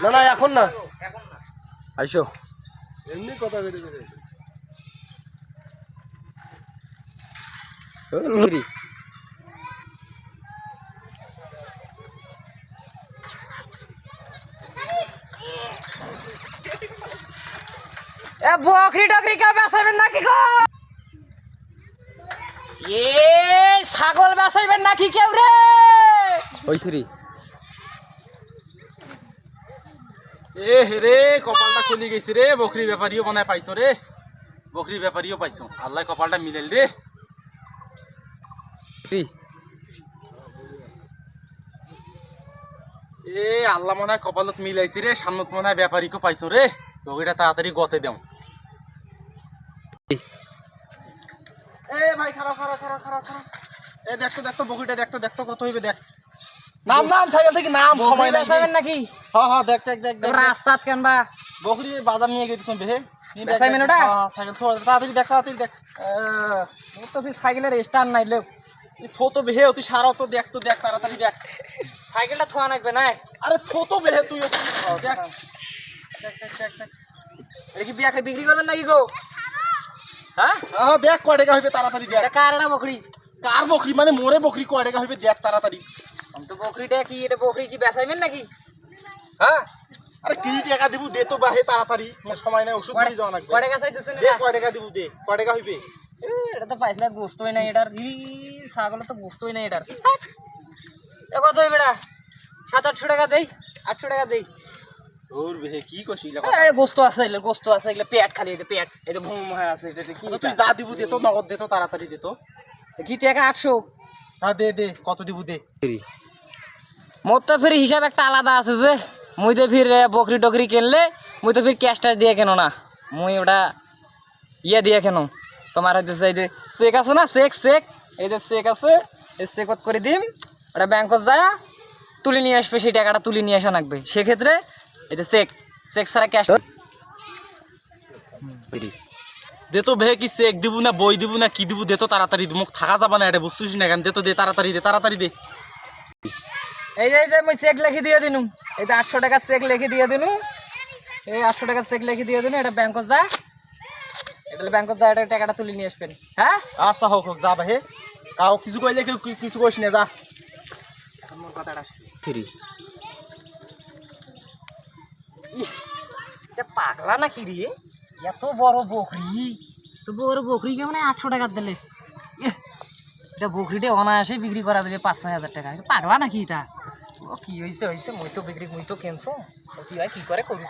না না এখন না, আইসো এমনি কথা কইতে লরি এ বকরি টকরি কেউ বেচাইবেন নাকি গো? এ ছাগল বেচাইবেন নাকি কেউ রে? ওইসরি এ রে কপালটা খুলি গেছে রে, বকরি ব্যাপারীও বানায় পাইছো রে, বকরি ব্যাপারীও পাইছো, আল্লাহ কপালটা মিলাইল রে। এ আল্লাহ মনে হয় কপালত মিলাইছি রে, সামনত মনে হয় ব্যাপারীকে পাইছো রে, বকরিটা তাড়াতাড়ি গতে দেও। এ ভাই খারাপ খারাপ খারাপ খারাপ খারাপ, এ দেখতো দেখতো বকরিটা দেখতো দেখতো কত হইবে দেখ। নাম নাম সাইকেল থেকে নাম, সময় নাই বেচাইবেন নাকি? হ্যাঁ হ্যাঁ দেখ দেখ দেখ দেখ রাস্তাত কেন বা বকরি বাজার নিয়ে গেছিস বেহে বেচাইবেন ওটা? সাইকেল থো তাড়াতাড়ি দেখ তাড়াতাড়ি দেখ। ও তো ফির সাইকেলের স্টার নাই লোক, এই থো তো বেহে তুই সারা তো দেখ তাড়াতাড়ি দেখ। সাইকেলটা থোয়া লাগবে না? আরে থো তো বেহে তুই দেখ দেখ দেখ দেখ দেখ। এটা কি বিয়াকে বিক্রি করবেন নাকি গো? হ্যাঁ হ্যাঁ দেখ কয় টাকা হইবে তাড়াতাড়ি দেখ। এটা কার এটা বকরি? কার বকরি মানে মোরে বকরি কয় টাকা হইবে দেখ তাড়াতাড়ি। আমি তো বকরিটা কি, এটা বকরি কি বেচাইবেন নাকি? হ্যাঁ আরে কি টাকা দিব দে তো বাহে তাড়াতাড়ি, মোর সময় নাই, ওষুধ নিয়ে যাওয়া লাগবে। কয় টাকা চাইতেছেন দে এটা? কয় টাকা দিব দে, কয় টাকা হইবে? এটা তো পাইছিলা গোস্তই নাই এটার, ছাগলের তো গোস্তই নাই এটার। এটা কত হইবে এটা? 700-800 টাকা দেই, 800 টাকা দেই। ওর বেহে কি কইছিস? আরে গোস্ত আছে, এগুলো গোস্ত আছে, এগুলো পেট খালি, এটা পেট, এটা ভুম হয়ে আছে, এটা কি? তুই যা দিব দে তো, নগদ দে তো তাড়াতাড়ি দে তো। কি টাকা? 800? হ্যাঁ দে দে, কত দিব দে। মোর তো ফির হিসাব একটা আলাদা আছে যে, মুই তো ফির বকরি টকরি কিনলে মুই তো ফির ক্যাশটা দিয়ে কেন না, মুই ওটা ইয়ে দিয়ে কেন, তোমার হইতেছে এই যে চেক আছে না, চেক চেক, এই যে চেক আছে, এই চেকত করে দিম, ওটা ব্যাংকত যায় তুলে নিয়ে আসবে, সেই টাকাটা তুলে নিয়ে আসা লাগবে। সেক্ষেত্রে এই যে চেক, চেক ছাড়া ক্যাশ দে তো বেহে, কি চেক দিব না বই দিব না কি দিব দে তো তাড়াতাড়ি, মুখ থাকা যাবা না, এটা বুঝছিস না কেন? দে তো দে তাড়াতাড়ি দে, তাড়াতাড়ি দে। এই যে মুই চেক লিখে দিয়ে দিনু, এই যে 800 টাকার চেক লিখে দিয়ে দিনু, এই 800 টাকার চেক লিখে দিয়ে দিনু, এটা ব্যাংকত যায়, এটা ব্যাংকত যায়, এটা টাকাটা তুলে নিয়ে আসবেন। হ্যাঁ আচ্ছা হোক হোক, যা বাহে, কাউ কিছু কইলে কেউ কিছু কইস না, যা। মোর কথাটা থ্রি এটা পাগলা নাকি রে? এত বড় বকরি, তো বড় বকরি কেমন 800 টাকা দিলে? এটা বকরিটা অনায়াসে বিক্রি করা দেবে 5-6 হাজার টাকা। এটা পাগলা নাকি এটা? ও কি হয়েছে হয়েছে, মুই তো বিক্রি, মুই তো কেনছো, কি হয় কি করে করু।